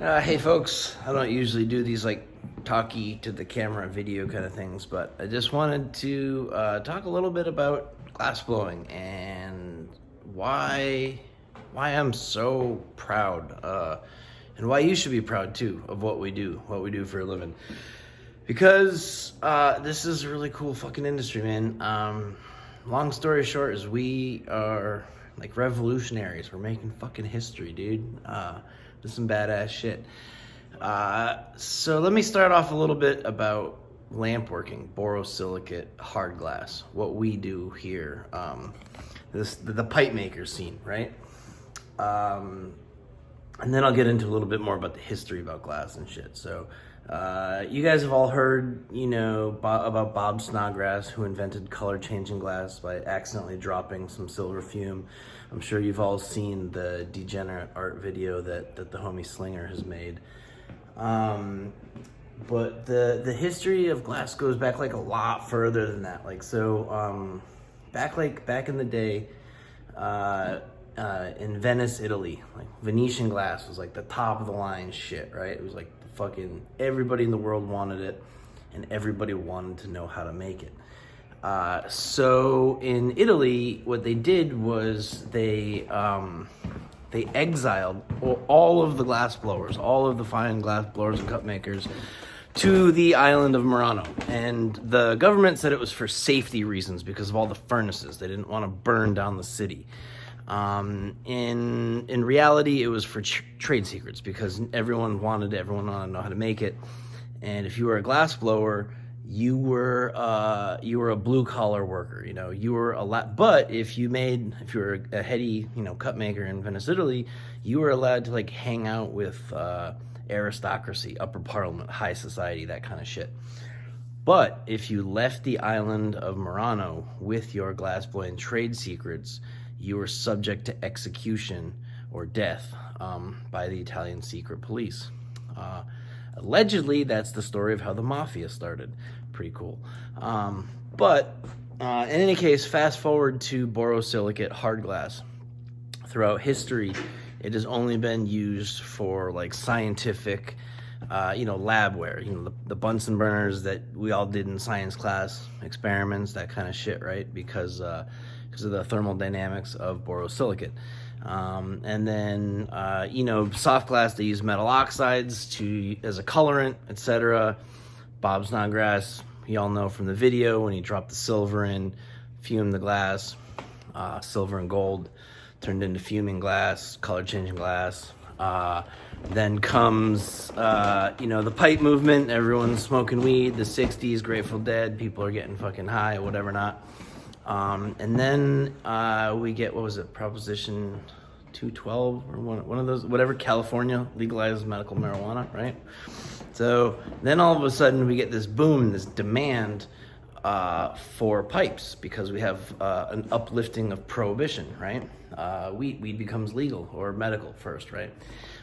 Hey folks, I don't usually do these like talky to the camera video kind of things, but I just wanted to talk a little bit about glass blowing and why I'm so proud, and why you should be proud too of what we do for a living. Because this is a really cool fucking industry, man. Long story short is we are like revolutionaries. We're making fucking history, dude. This is some badass shit. So let me start off a little bit about lamp working, borosilicate, hard glass, what we do here. The pipe maker scene, right? And then I'll get into a little bit more about the history about glass and shit. So you guys have all heard, about Bob Snodgrass, who invented color changing glass by accidentally dropping some silver fume. I'm sure you've all seen the degenerate art video that the homie Slinger has made. But the history of glass goes back like a lot further than that. Back in the day, in Venice, Italy, like Venetian glass was like the top of the line shit, right? It was like fucking everybody in the world wanted it, and everybody wanted to know how to make it. So in Italy, what they did was they exiled all of the glass blowers, all of the fine glass blowers and cup makers, to the island of Murano. And the government said it was for safety reasons because of all the furnaces. They didn't want to burn down the city. In reality, it was for trade secrets because everyone wanted to know how to make it. And if you were a glass blower, you were a blue collar worker. You were but if you were a heady, cup maker in Venice, Italy, you were allowed to like hang out with aristocracy, upper parliament, high society, that kind of shit. But if you left the island of Murano with your glassblowing trade secrets, you were subject to execution or death by the Italian secret police. Allegedly, that's the story of how the mafia started. Pretty cool. But in any case, fast forward to borosilicate hard glass. Throughout history, it has only been used for like scientific, labware. The Bunsen burners that we all did in science class, experiments, that kind of shit, right? Because of the thermodynamics of borosilicate. And then, soft glass, they use metal oxides as a colorant, etc. Bob Snodgrass, you all know from the video, when he dropped the silver in, fumed the glass, silver and gold turned into fuming glass, color changing glass. Then comes, the pipe movement, everyone's smoking weed, the 60s, Grateful Dead, people are getting fucking high, whatever not. And then we get, Proposition 212 or one of those, whatever, California legalizes medical marijuana, right? So then all of a sudden we get this boom, this demand for pipes because we have an uplifting of prohibition, right? Weed becomes legal or medical first, right?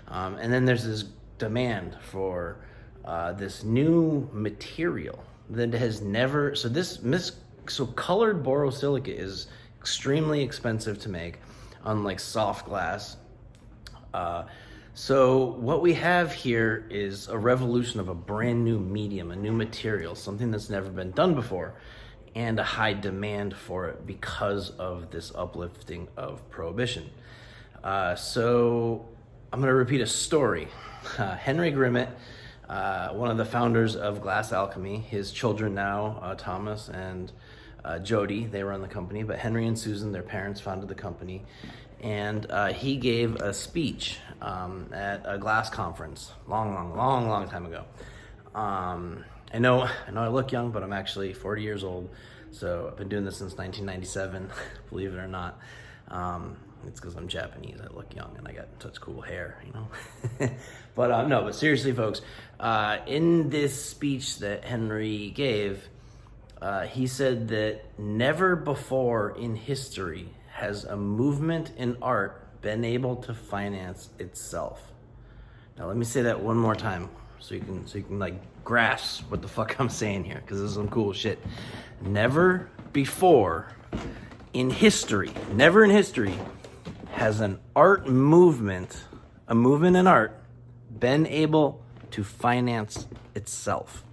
And then there's this demand for this new material that has never, so colored borosilicate is extremely expensive to make, unlike soft glass. So what we have here is a revolution of a brand new medium, a new material, something that's never been done before, and a high demand for it because of this uplifting of prohibition. So I'm going to repeat a story. Henry Grimmett, one of the founders of glass alchemy, his children now, Thomas and Jody, they run the company, but Henry and Susan, their parents, founded the company. And he gave a speech at a glass conference long time ago. I know I look young, but I'm actually 40 years old. So I've been doing this since 1997, believe it or not. It's because I'm Japanese. I look young and I got such cool hair, But seriously, folks, in this speech that Henry gave, he said that never before in history has a movement in art been able to finance itself. Now let me say that one more time so you can like grasp what the fuck I'm saying here, because this is some cool shit. Never before in history, never in history has an art movement, a movement in art, been able to finance itself.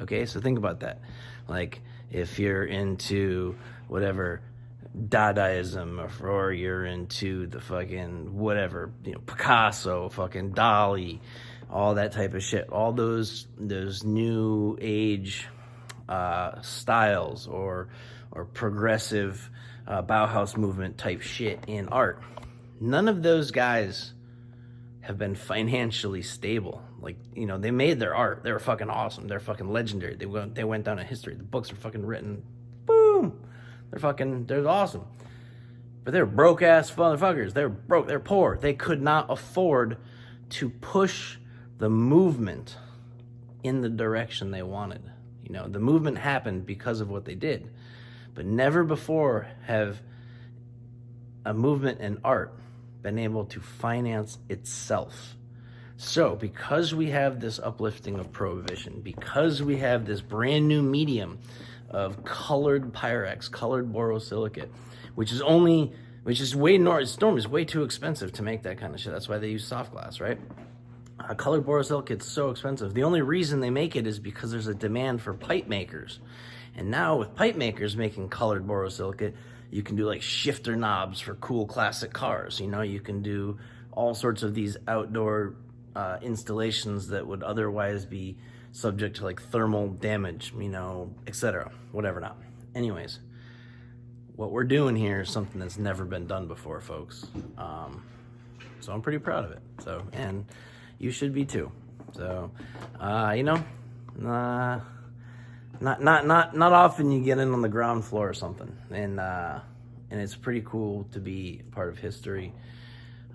Okay, so think about that. Like, if you're into whatever Dadaism, or you're into the fucking whatever, Picasso, fucking Dali, all that type of shit, all those new age styles, or progressive Bauhaus movement type shit in art. None of those guys have been financially stable. Like, they made their art. They were fucking awesome. They're fucking legendary. They went down in history. The books are fucking written. Boom. They're awesome. But they're broke ass motherfuckers. They're broke. They're poor. They could not afford to push the movement in the direction they wanted. The movement happened because of what they did. But never before have a movement in art been able to finance itself. So, because we have this uplifting of prohibition, because we have this brand new medium of colored Pyrex, colored borosilicate, which is way too expensive to make that kind of shit. That's why they use soft glass, right? Colored borosilicate is so expensive. The only reason they make it is because there's a demand for pipe makers. And now with pipe makers making colored borosilicate, you can do like shifter knobs for cool classic cars. You can do all sorts of these outdoor installations that would otherwise be subject to like thermal damage, etc. Whatever not. Anyways, what we're doing here is something that's never been done before, folks. So I'm pretty proud of it. So, and you should be too. So, not often you get in on the ground floor or something, and it's pretty cool to be part of history,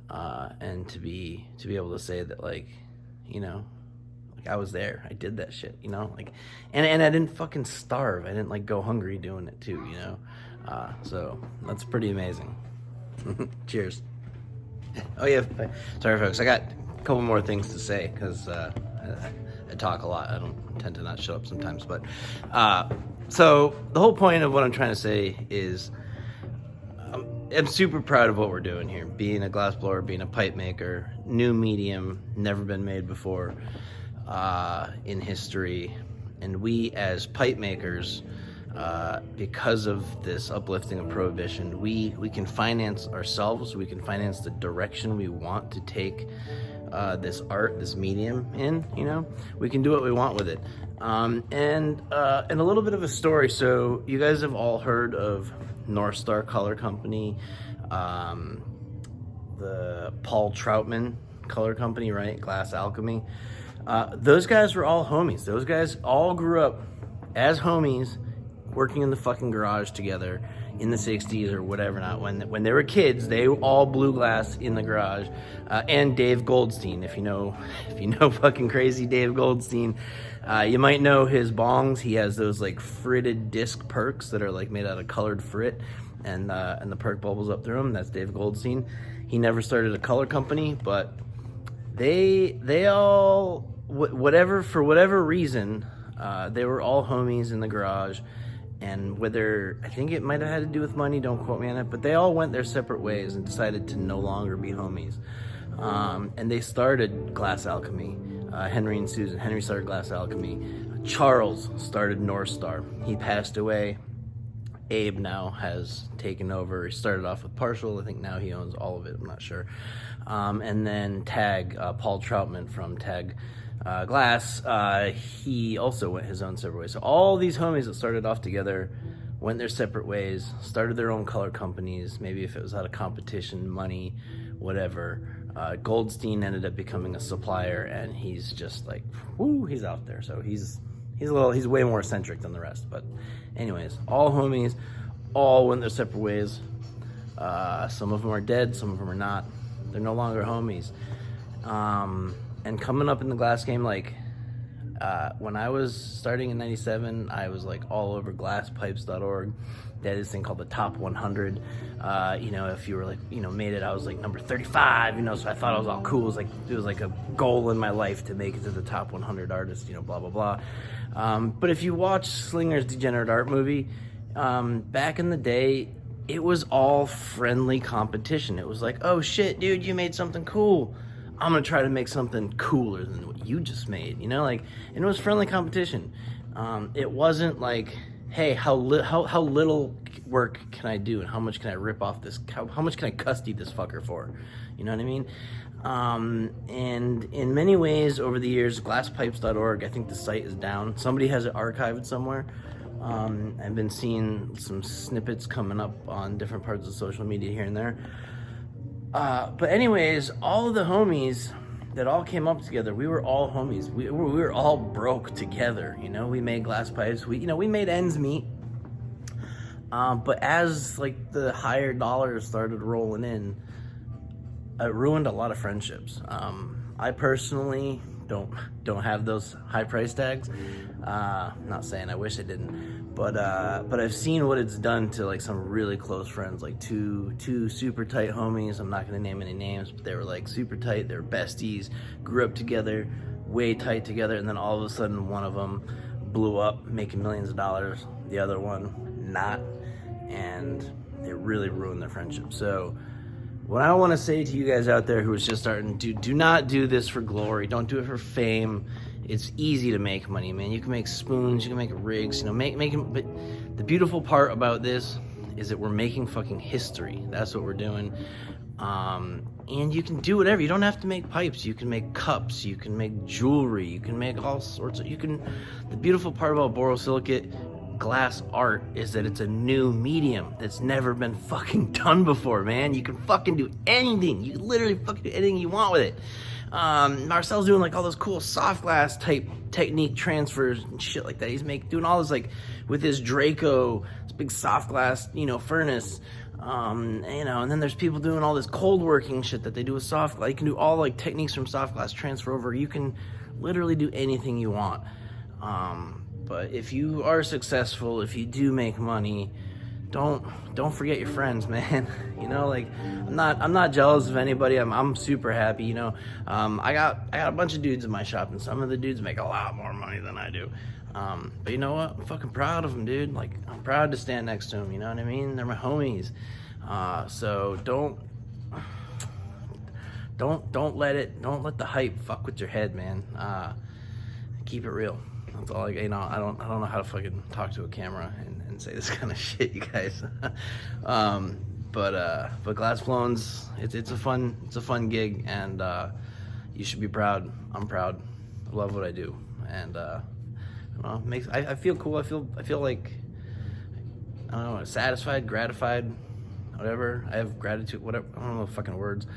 and to be able to say that, like, I was there, I did that shit, and I didn't fucking starve, I didn't like go hungry doing it too, so that's pretty amazing. Cheers. Oh yeah, sorry folks, I got a couple more things to say, because I talk a lot. I don't tend to not shut up sometimes, but so the whole point of what I'm trying to say is I'm super proud of what we're doing here. Being a glassblower, being a pipe maker, new medium, never been made before in history, and we as pipe makers, because of this uplifting of prohibition, we can finance ourselves. We can finance the direction we want to take this art, this medium in. We can do what we want with it. And a little bit of a story. So you guys have all heard of North Star Color Company, the Paul Troutman Color Company, right? Glass Alchemy. Those guys were all homies. Those guys all grew up as homies, working in the fucking garage together in the 60s or whatever not. When they were kids, they all blew glass in the garage. And Dave Goldstein, if you know fucking crazy Dave Goldstein, you might know his bongs. He has those like fritted disc perks that are like made out of colored frit, and the perk bubbles up through them. That's Dave Goldstein. He never started a color company, but they all, for whatever reason, they were all homies in the garage. And whether, I think it might have had to do with money, don't quote me on it, but they all went their separate ways and decided to no longer be homies. And they started Glass Alchemy. Henry and Susan. Henry started Glass Alchemy. Charles started North Star. He passed away. Abe now has taken over. He started off with partial. I think now he owns all of it. I'm not sure. And then Tag, Paul Troutman from Tag Glass, he also went his own separate ways. So all these homies that started off together went their separate ways, started their own color companies, maybe if it was out of competition, money, whatever. Goldstein ended up becoming a supplier, and he's just like, whoo, he's out there. So he's way more eccentric than the rest. But anyways, all homies, all went their separate ways. Some of them are dead, some of them are not. They're no longer homies. And coming up in the glass game, like, when I was starting in 97, I was like all over glasspipes.org. They had this thing called the top 100. If you were like, made it, I was like number 35, so I thought I was all cool. It was like a goal in my life to make it to the top 100 artists, blah, blah, blah. But if you watch Slinger's Degenerate Art movie, back in the day, it was all friendly competition. It was like, oh shit, dude, you made something cool. I'm gonna try to make something cooler than what you just made, you know, like, and it was friendly competition. It wasn't like, hey, how little work can I do, and how much can I rip off this, how much can I custody this fucker for, you know what I mean? And in many ways over the years, glasspipes.org, I think the site is down. Somebody has it archived somewhere. I've been seeing some snippets coming up on different parts of social media here and there. But anyways, all of the homies that all came up together, we were all homies. We were all broke together, you know? We made glass pipes. We made ends meet. But as like the higher dollars started rolling in, it ruined a lot of friendships. I personally don't have those high price tags. Not saying I wish I didn't, but I've seen what it's done to like some really close friends, like two super tight homies. I'm not gonna name any names, but they were like super tight. They were besties, grew up together, way tight together, and then all of a sudden one of them blew up, making millions of dollars. The other one not, and it really ruined their friendship. So what I want to say to you guys out there who are just starting, do not do this for glory. Don't do it for fame. It's easy to make money, man. You can make spoons, you can make rigs, you know, making. But the beautiful part about this is that we're making fucking history. That's what we're doing. And you can do whatever. You don't have to make pipes. You can make cups. You can make jewelry. You can make all sorts of. The beautiful part about borosilicate glass art is that it's a new medium that's never been fucking done before, man. You can fucking do anything. You can literally fucking do anything you want with it. Marcel's doing like all those cool soft glass type technique transfers and shit like that. He's doing all this like with his Draco, this big soft glass, furnace. And then there's people doing all this cold working shit that they do with soft glass. You can do all like techniques from soft glass transfer over. You can literally do anything you want. But if you are successful, if you do make money, don't forget your friends, man. I'm not jealous of anybody. I'm super happy. I got a bunch of dudes in my shop, and some of the dudes make a lot more money than I do. But you know what? I'm fucking proud of them, dude. Like, I'm proud to stand next to them. You know what I mean? They're my homies. So don't let the hype fuck with your head, man. Keep it real. That's all. I don't know how to fucking talk to a camera and say this kind of shit, you guys. But Glass Flones, it's a fun gig, and you should be proud. I'm proud. I love what I do, and I feel cool. I feel like, I don't know, satisfied, gratified, whatever. I have gratitude, whatever. I don't know the fucking words.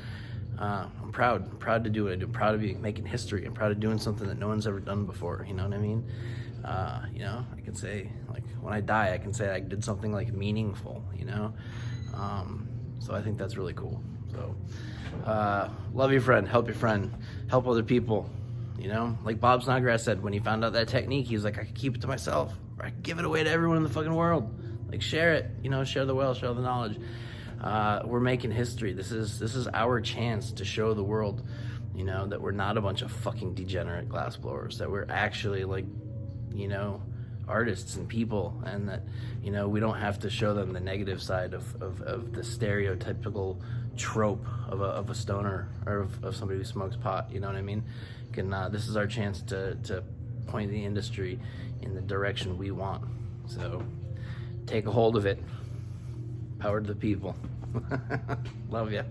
I'm proud to do what I do. I'm proud to be making history. I'm proud of doing something that no one's ever done before. You know what I mean? I can say, like, when I die, I can say I did something like meaningful, so I think that's really cool. So, love your friend, help other people, like Bob Snodgrass said, when he found out that technique, he was like, I could keep it to myself, or I could give it away to everyone in the fucking world. Like, share it, share the wealth, share the knowledge. We're making history. This is our chance to show the world, that we're not a bunch of fucking degenerate glassblowers, that we're actually like, artists and people, and that, we don't have to show them the negative side of the stereotypical trope of a stoner, or of somebody who smokes pot, you know what I mean? This is our chance to point the industry in the direction we want. So take a hold of it. Power to the people. Love ya.